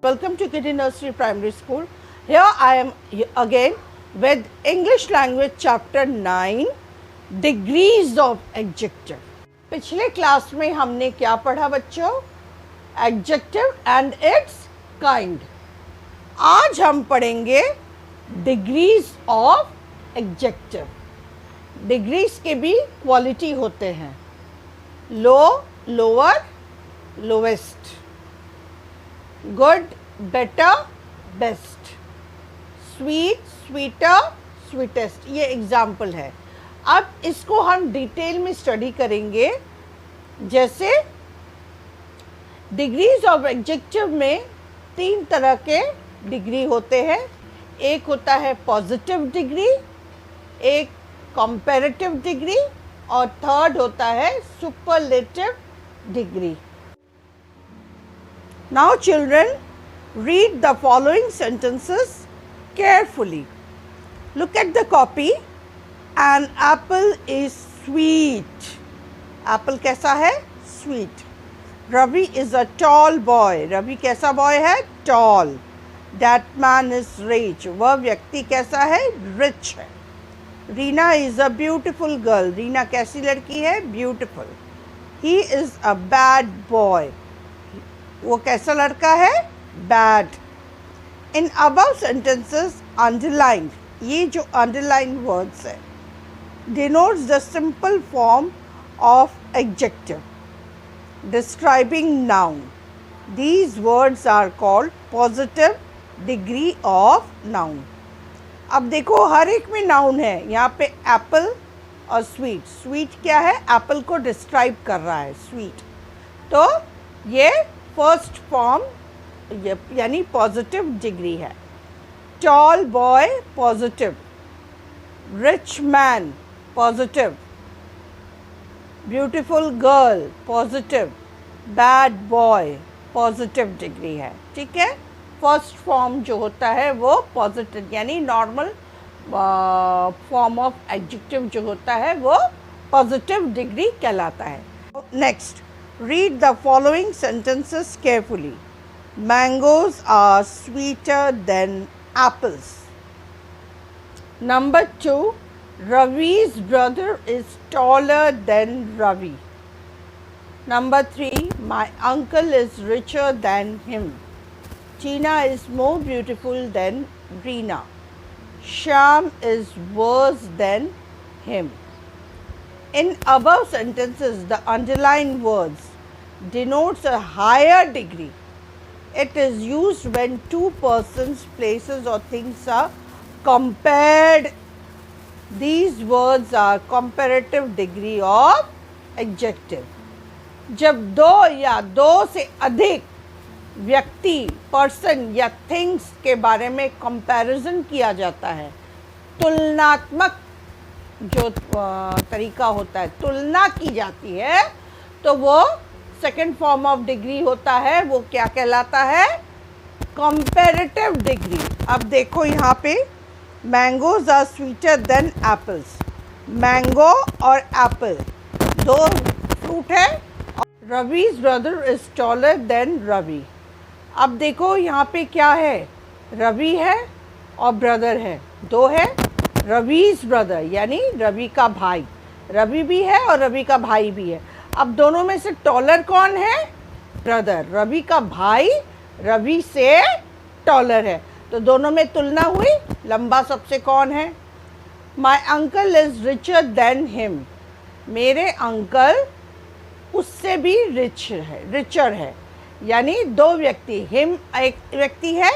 Welcome to Kitty Nursery Primary School. Here I am again with English Language Chapter 9, Degrees of Adjective. पिछले class में हमने क्या पढ़ा बच्चों? Adjective and its kind. आज हम पढ़ेंगे Degrees of Adjective. Degrees के भी क्वालिटी होते हैं. Low, lower, lowest. Good, better, best. Sweet, sweeter, sweetest. ये एग्जाम्पल है. अब इसको हम डिटेल में स्टडी करेंगे. जैसे डिग्रीज ऑफ एडजेक्टिव में 3 तरह के डिग्री होते हैं. एक होता है पॉजिटिव डिग्री, एक कंपैरेटिव डिग्री और थर्ड होता है superlative degree. Now children, read the following sentences carefully. Look at the copy. An apple is sweet. Apple कैसा है? Sweet. Ravi is a tall boy. Ravi कैसा boy है? Tall. That man is rich. वह व्यक्ति कैसा है? Rich है. Reena is a beautiful girl. Reena कैसी लड़की है? Beautiful. He is a bad boy. वो कैसा लड़का है? Bad. In above sentences, underline. ये जो underline words है, denotes the simple form of adjective describing noun. These words are called positive degree of noun. अब देखो हर एक में noun है. यहाँ पे apple और sweet. Sweet क्या है? Apple को describe कर रहा है. Sweet. तो ये फर्स्ट फॉर्म यानी पॉजिटिव डिग्री है. Tall boy positive, rich man positive, beautiful girl positive, bad boy positive degree है. ठीक है. फर्स्ट फॉर्म जो होता है वो पॉजिटिव यानी नॉर्मल फॉर्म ऑफ एडजेक्टिव जो होता है वो पॉजिटिव डिग्री कहलाता है. Next, read the following sentences carefully. Mangoes are sweeter than apples. Number 2, Ravi's brother is taller than Ravi. Number 3, my uncle is richer than him. Tina is more beautiful than Reena. Shyam is worse than him. In above sentences, the underlined words denotes a higher degree. It is used when two persons, places or things are compared. These words are comparative degree of adjective. जब दो या दो से अधिक व्यक्ति, person या things के बारे में कंपैरिजन किया जाता है, तुलनात्मक जो तरीका होता है, तुलना की जाती है, तो वो सेकेंड फॉर्म ऑफ डिग्री होता है. वो क्या कहलाता है? Comparative degree. अब देखो यहाँ पे mangoes are sweeter than apples. Mango और एप्पल दो फ्रूट है. Ravi's brother is taller than Ravi. अब देखो यहाँ पे क्या है? रवि है और ब्रदर है, दो है. रवीज ब्रदर यानी रवि का भाई. रवि भी है और रवि का भाई भी है. अब दोनों में से टॉलर कौन है? ब्रदर. रवि का भाई रवि से टॉलर है, तो दोनों में तुलना हुई. लंबा सबसे कौन है? My uncle is richer than him. मेरे अंकल उससे भी रिचर है. यानी दो व्यक्ति, हिम एक व्यक्ति है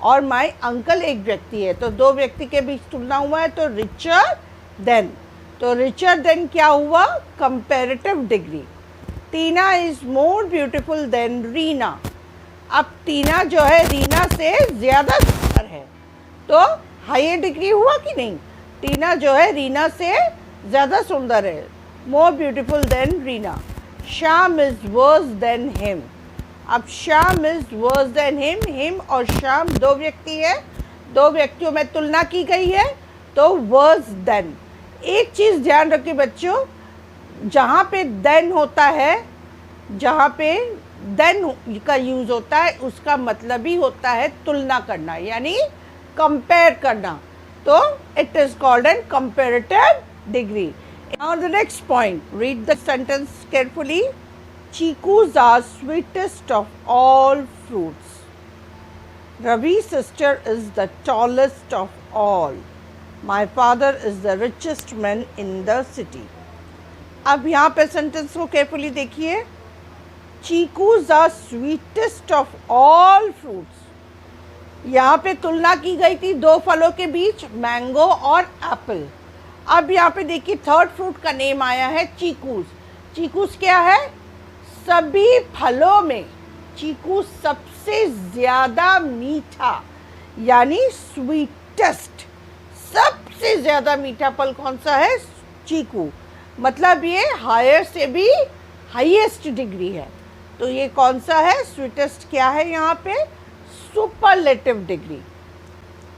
और माई अंकल एक व्यक्ति है, तो दो व्यक्ति के बीच तुलना हुआ है, तो रिचर देन. तो रिचर देन क्या हुआ? Comparative degree. Tina is more beautiful than Reena. अब टीना जो है रीना से ज़्यादा सुंदर है, तो हायर डिग्री हुआ कि नहीं? टीना जो है रीना से ज़्यादा सुंदर है, more beautiful than Reena. Shyam is worse than him. अब Shyam is worse than him. Him और श्याम दो व्यक्ति है, दो व्यक्तियों में तुलना की गई है, तो वर्स देन. एक चीज़ ध्यान रखिए बच्चों, जहाँ पे देन होता है जहाँ पे देन का यूज़ होता है, उसका मतलब ही होता है तुलना करना, यानी कंपेयर करना। तो it is called an comparative degree. Now the next point, read the sentence carefully. Chikoos are sweetest of all fruits. Ravi's sister is the tallest of all. My father is the richest man in the city. अब यहाँ पे sentence को carefully देखिए। Chikoos are sweetest of all fruits. यहाँ पे तुलना की गई थी दो फलों के बीच, मैंगो और एप्पल। अब यहाँ पे देखिए थर्ड फ्रूट का नेम आया है चीकूज। चीकूज क्या है? सभी फलों में चीकू सबसे ज़्यादा मीठा, यानी स्वीटेस्ट। सबसे ज़्यादा मीठा फल कौन सा है? चीकू। मतलब ये हायर से भी हाईएस्ट डिग्री है। तो ये कौन सा है? स्वीटेस्ट क्या है यहाँ पे? Superlative degree.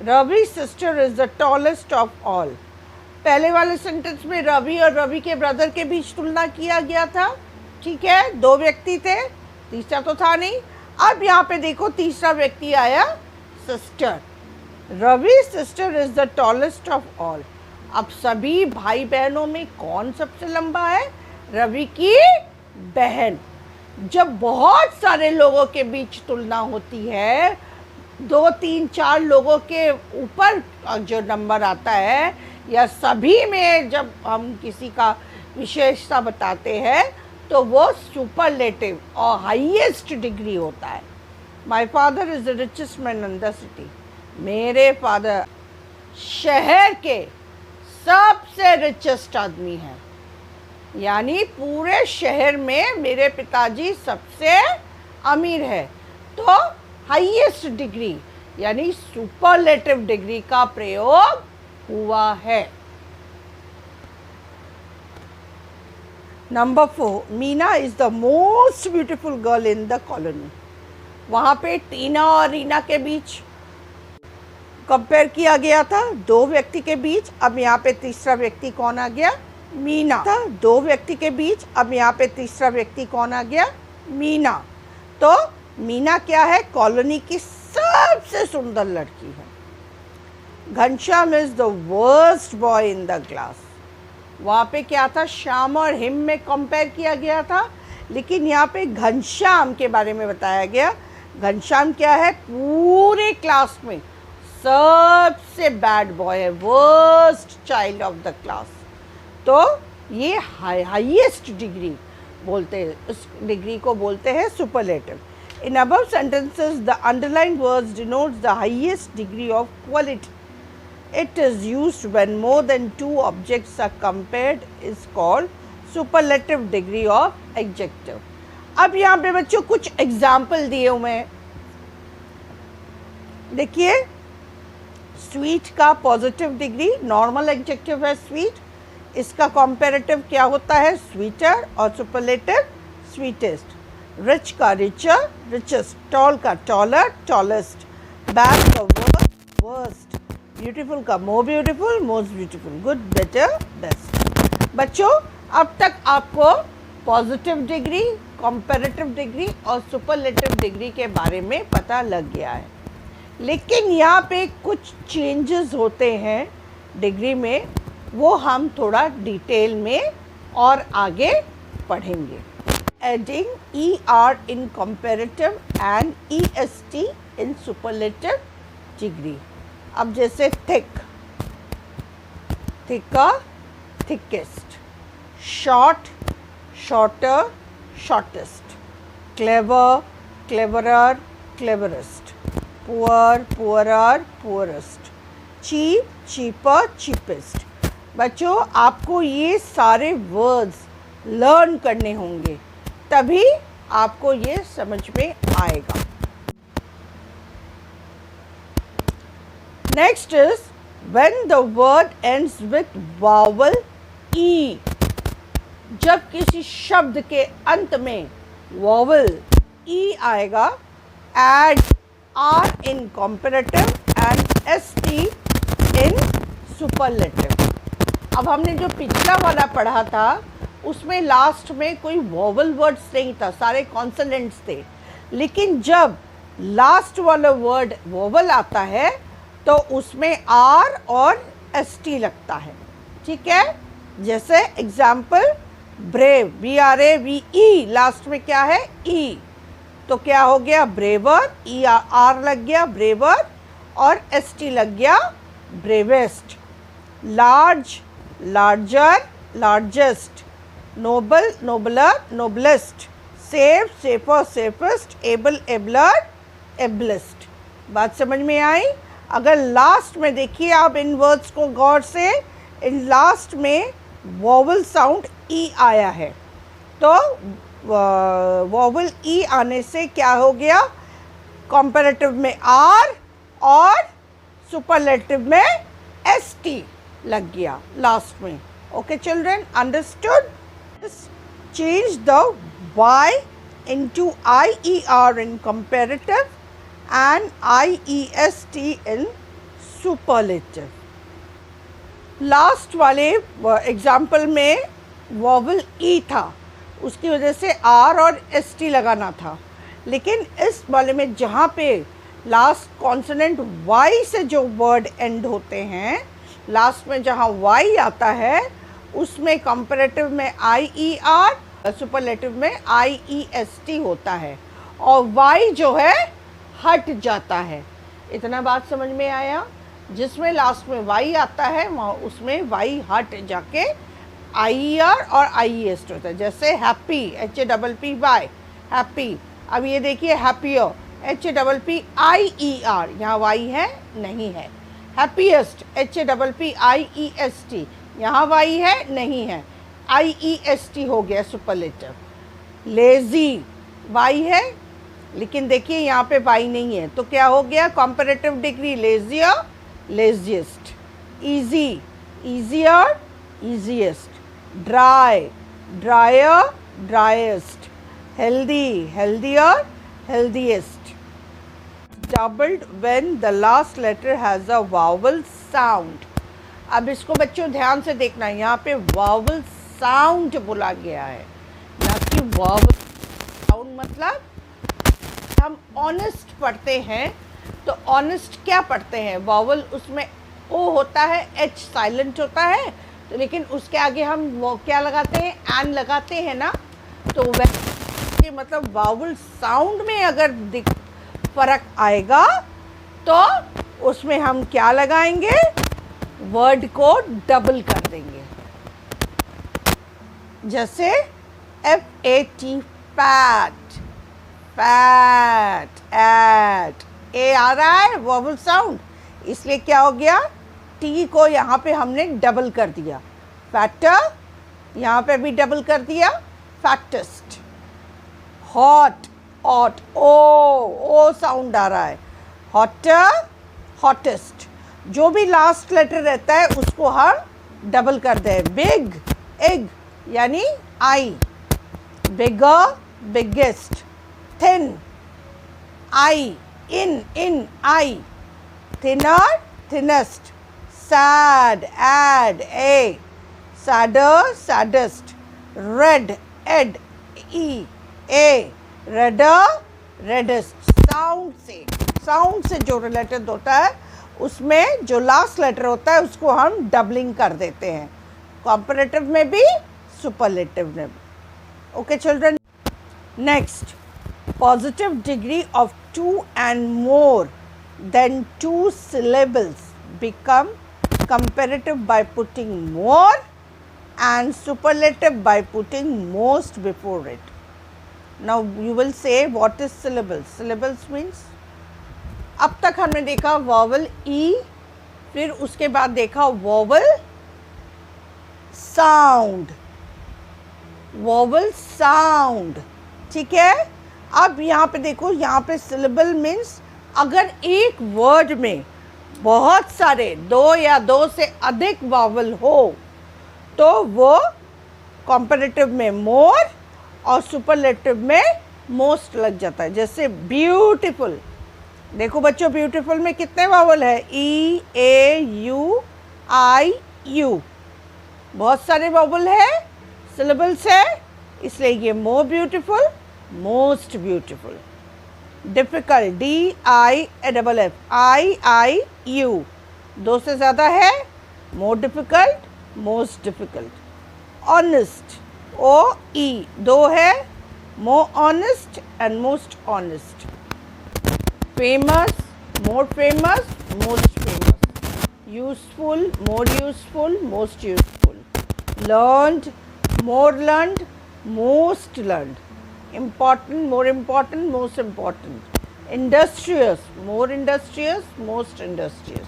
Ravi sister is the tallest of all. पहले वाले सेंटेंस में रवि और रवि के ब्रदर के बीच तुलना किया गया था, ठीक है, दो व्यक्ति थे, तीसरा तो था नहीं। अब यहाँ पे देखो तीसरा व्यक्ति आया, sister. Ravi sister is the tallest of all. अब सभी भाई बहनों में कौन सबसे लंबा है? रवि की बहन। जब बहुत सारे लोगों के बीच तुलना होती है, 2, 3, 4 लोगों के ऊपर जो नंबर आता है, या सभी में जब हम किसी का विशेषता बताते हैं, तो वो सुपरलेटिव और हाईएस्ट डिग्री होता है। My father is the richest man in the city. मेरे फादर शहर के सबसे रिचेस्ट आदमी हैं, यानी पूरे शहर में मेरे पिताजी सबसे अमीर है। तो हाईएस्ट डिग्री यानी सुपरलेटिव डिग्री का प्रयोग हुआ है। Number 4, Meena is the most beautiful girl in the colony. वहाँ पे टीना और रीना के बीच कंपेयर किया गया था, दो व्यक्ति के बीच। अब यहाँ पे तीसरा व्यक्ति कौन आ गया? मीना था। दो व्यक्ति के बीच, अब यहाँ पे तीसरा व्यक्ति कौन आ गया? मीना। तो मीना क्या है? कॉलोनी की सबसे सुंदर लड़की है। Ghanshyam is the worst boy in the class. वहाँ पे क्या था? श्याम और हिम में कंपेयर किया गया था, लेकिन यहाँ पे घनश्याम के बारे में बताया गया। घनश्याम क्या है? पूरे क्लास में सबसे बैड बॉय है, worst child of the class. तो ये हाईएस्ट डिग्री बोलते हैं, उस डिग्री को बोलते हैं superlative. In above sentences the underline words denotes the highest degree of quality. It is used when more than 2 objects are compared, is called superlative degree of adjective. अब यहाँ पे बच्चों कुछ एग्जाम्पल दिए हुए हैं। देखिए, स्वीट का पॉजिटिव डिग्री नॉर्मल एडजेक्टिव है स्वीट। इसका कॉम्पेरेटिव क्या होता है? स्वीटर। और सुपरलेटिव स्वीटेस्ट। रिच का रिचर, रिचेस्ट। टॉल का टॉलर, टॉलेस्ट। बैड का वर्स्ट, वर्स्ट। ब्यूटीफुल का more beautiful, most beautiful. Good, better, best. बच्चों, अब तक आपको पॉजिटिव डिग्री, कंपैरेटिव डिग्री और सुपरलेटिव डिग्री के बारे में पता लग गया है। लेकिन यहाँ पे कुछ चेंजेस होते हैं डिग्री में, वो हम थोड़ा डिटेल में और आगे पढ़ेंगे। Adding ER in comparative and EST in superlative degree. अब जैसे thick, thicker, thickest. Short, shorter, shortest. Clever, cleverer, cleverest. Poor, poorer, poorest. Cheap, cheaper, cheapest. बच्चों, आपको ये सारे वर्ड्स लर्न करने होंगे, तभी आपको ये समझ में आएगा। Next is when the word ends with vowel E. जब किसी शब्द के अंत में vowel E आएगा, add R in comparative and ST in superlative। अब हमने जो पिछला वाला पढ़ा था उसमें लास्ट में कोई वॉवल वर्ड्स नहीं था, सारे कॉन्सोनेंट्स थे। लेकिन जब लास्ट वाला वर्ड वॉवल आता है तो उसमें आर और एस टी लगता है, ठीक है। जैसे example brave, B R A V E, last में क्या है ई, तो क्या हो गया ब्रेवर, ई आर लग गया ब्रेवर और एस टी लग गया bravest. Large, larger, largest. Noble, nobler, noblest. Safe, safer, safest. Able, abler, ablest. बात समझ में आई? अगर लास्ट में देखिए आप इन वर्ड्स को गौर से, इन लास्ट में वॉवल साउंड ई आया है, तो वॉवल ई आने से क्या हो गया, कॉम्पैरेटिव में आर और सुपरलेटिव में एस टी लग गया लास्ट में। Okay children, understood? Change the Y into IER in comparative and IEST in superlative. Last वाले एग्जाम्पल में वॉवल ई था, उसकी वजह से आर और एस टी लगाना था। लेकिन इस वाले में जहाँ पे लास्ट कॉन्सोनेंट वाई से जो वर्ड एंड होते हैं, लास्ट में जहाँ वाई आता है उसमें कंपैरेटिव में आई ई आर, सुपरलेटिव में आई ई एस टी होता है और वाई जो है हट जाता है। इतना बात समझ में आया? जिसमें लास्ट में वाई आता है वहाँ उसमें वाई हट जाके आई ई आर और आई ई एस टी होता है। जैसे happy, H A double P Y, happy. अब ये देखिए happier, H A double P I E R, यहाँ वाई है नहीं है। Happiest, H A double P I E S T, यहाँ वाई है नहीं है, आई ई एस टी हो गया सुपरलेटिव। लेज़ी, वाई है लेकिन देखिए यहाँ पे वाई नहीं है, तो क्या हो गया comparative degree, lazier, laziest. Easy, easier, easiest. Dry, drier, driest. Healthy, healthier, healthiest. Doubled when the last letter has a vowel sound. अब इसको बच्चों ध्यान से देखना, यहाँ पे वावल साउंड बोला गया है, ना कि वावल साउंड। मतलब हम ऑनेस्ट पढ़ते हैं तो ऑनेस्ट क्या पढ़ते हैं, वावल उसमें ओ होता है, एच साइलेंट होता है, तो लेकिन उसके आगे हम वो क्या लगाते हैं, एन लगाते हैं ना। तो वैसे मतलब वावल साउंड में अगर फर्क आएगा तो उसमें हम क्या लगाएंगे, वर्ड को डबल कर देंगे। जैसे F A T, fat, fat, at, A आ रहा है वॉवल साउंड, इसलिए क्या हो गया, टी को यहाँ पे हमने डबल कर दिया। फैटर, यहाँ पे भी डबल कर दिया, फैटेस्ट। हॉट, ऑट, ओ साउंड आ रहा है, हॉटर, हॉटेस्ट। जो भी लास्ट लेटर रहता है उसको हम डबल कर दें। बिग, एग यानी आई, बिगर, बिगेस्ट। थिन, आई, इन, आई, थिनर, थिनेस्ट। सैड, एड, ए, सैडर, सैडेस्ट। रेड, एड, ई, ए, रेडर, रेडेस्ट। साउंड से जो रिलेटेड होता है उसमें जो लास्ट लेटर होता है उसको हम डबलिंग कर देते हैं, कॉम्पैरेटिव में भी सुपरलेटिव में भी। Okay children, next, positive degree of 2 and more than 2 syllables become comparative by putting more and superlative by putting most before it. Now you will say what is syllables? Syllables means, अब तक हमने देखा vowel ई, फिर उसके बाद देखा vowel sound, vowel sound, ठीक है। अब यहाँ पे देखो, यहाँ पे सिलेबल मीन्स अगर एक वर्ड में बहुत सारे 2 या 2 से अधिक वॉवल हो तो वो कॉम्पैरेटिव में मोर और सुपरलेटिव में मोस्ट लग जाता है। जैसे ब्यूटीफुल, देखो बच्चों ब्यूटीफुल में कितने वावल है, ई, ए, यू, आई, यू, बहुत सारे वावल है। syllables है, इसलिए ये more beautiful, most beautiful. Difficult, D-I-F-F, I-I-U, दो से ज़्यादा है, more difficult, most difficult. Honest, O-E, दो है, more honest and most honest. Famous, more famous, most famous. Useful, more useful, most useful. Learned, more learned, most learned. Important, more important, most important. Industrious, more industrious, most industrious.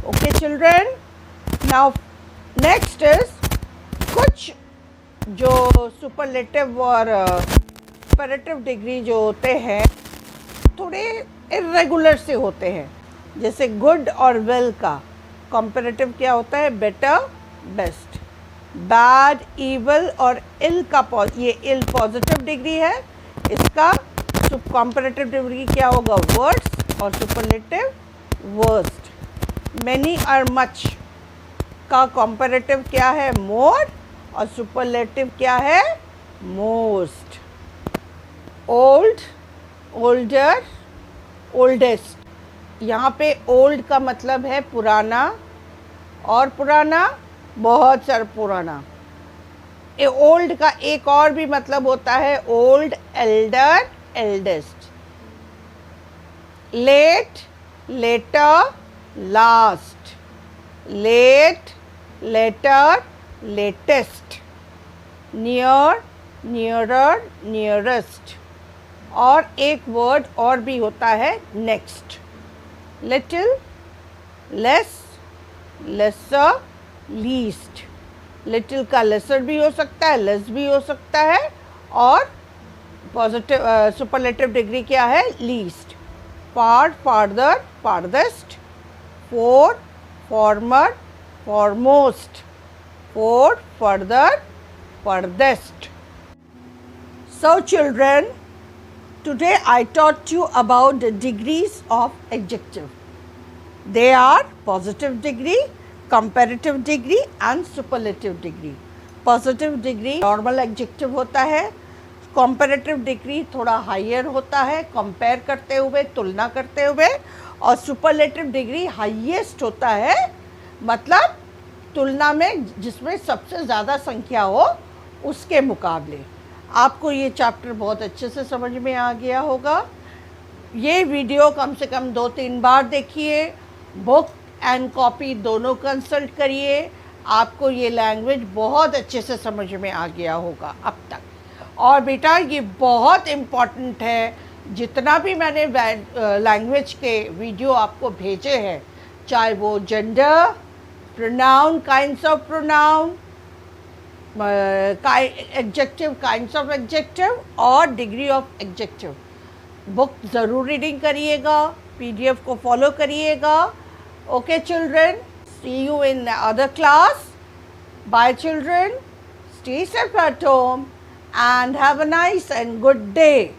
Okay children, now next is कुछ जो superlative और comparative degree जो होते हैं थोड़े irregular से होते हैं, जैसे गुड और वेल का कंपैरेटिव क्या होता है, बेटर बेस्ट. बैड ईवल और इल का ये इल पॉजिटिव डिग्री है, इसका कंपैरेटिव डिग्री क्या होगा, वर्स्ट, और सुपरलेटिव वर्स्ट. मैनी और मच का कंपैरेटिव क्या है, मोर, और सुपरलेटिव क्या है, मोस्ट. Old, older, oldest. यहाँ पे ओल्ड का मतलब है पुराना, और पुराना बहुत सारा पुराना. ओल्ड का एक और भी मतलब होता है old, elder, eldest. Late, latter, last. Late, later, latest. Near, nearer, nearest. और एक वर्ड और भी होता है next. Little, less, lesser, least. Little का लेसर भी हो सकता है, लेस भी हो सकता है, और पॉजिटिव सुपरलेटिव डिग्री क्या है, least. Far, farther, farthest. Fore, former, foremost. Fore, further, furthest. So children, today I taught you about the degrees of adjective. They are positive degree, comparative degree and superlative degree. Positive degree normal adjective होता है, comparative degree थोड़ा higher होता है compare करते हुए, तुलना करते हुए, और superlative degree highest होता है, मतलब तुलना में जिसमें सबसे ज़्यादा संख्या हो उसके मुकाबले. आपको ये चैप्टर बहुत अच्छे से समझ में आ गया होगा. ये वीडियो कम से कम 2-3 बार देखिए, बुक एंड कॉपी दोनों कंसल्ट करिए. आपको ये लैंग्वेज बहुत अच्छे से समझ में आ गया होगा अब तक. और बेटा ये बहुत इम्पॉर्टेंट है, जितना भी मैंने लैंग्वेज के वीडियो आपको भेजे हैं, चाहे वो gender, pronoun, kinds of pronoun, adjective, kinds of adjective, और degree of adjective. बुक ज़रूर रीडिंग करिएगा, PDF को फॉलो करिएगा. Okay children, see you in the other class. Bye children, stay safe at home and have a nice and good day.